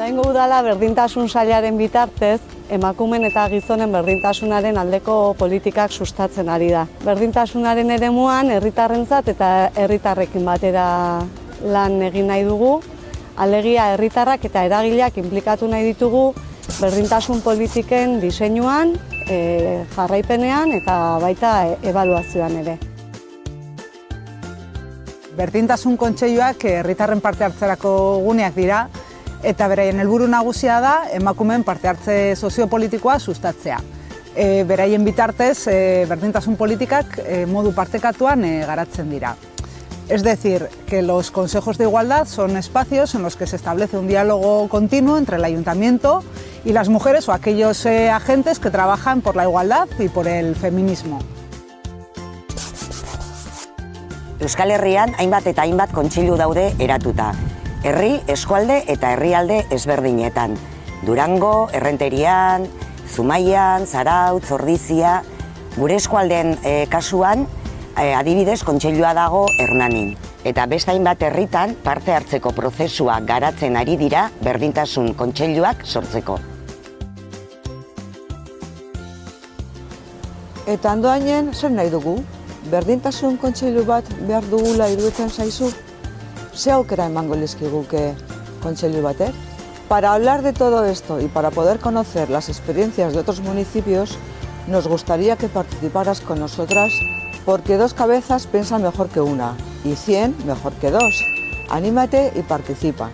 Ondaingo udala berdintasun sailaren bitartez, emakumeen eta gizonen berdintasunaren aldeko politikak sustatzen ari da. Berdintasunaren eremuan herritarrentzat eta herritarrekin batera lan egin nahi dugu, alegia herritarrak eta eragileak inplikatu nahi ditugu berdintasun politiken diseinuan, jarraipenean eta baita ebaluazioan ere. Berdintasun kontseiluak herritarren parte hartzerako guneak dira, eta beraien helburu nagusia da emakumeen parte hartze soziopolitikoa sustatzea. Beraien bitartez, berdintasun politikak modu partekatuan garatzen dira. Es decir, que los consejos de igualdad son espacios en los que se establece un diálogo continuo entre el ayuntamiento y las mujeres o aquellos agentes que trabajan por la igualdad y por el feminismo. Euskal Herrian hainbat eta hainbat kontseilu daude eratuta. Herri, eskualde eta herrialde ezberdinetan. Durango, Errenterian, Zumaian, Zarautz, Ordizia. Gure eskualdeen kasuan, adibidez, kontseilua dago Hernanin. Eta beste hainbat herritan parte hartzeko prozesua garatzen ari dira berdintasun kontseiluak sortzeko. Eta andoainen zer nahi dugu? Berdintasun kontseilu bat behar dugula iruditzen zaizu? Ze aukera emango lizkiguke kontseilu batek? Para hablar de todo esto y para poder conocer las experiencias de otros municipios, nos gustaría que participaras con nosotras, porque 2 cabezas piensan mejor que una y 100 mejor que 2. Anímate y participa.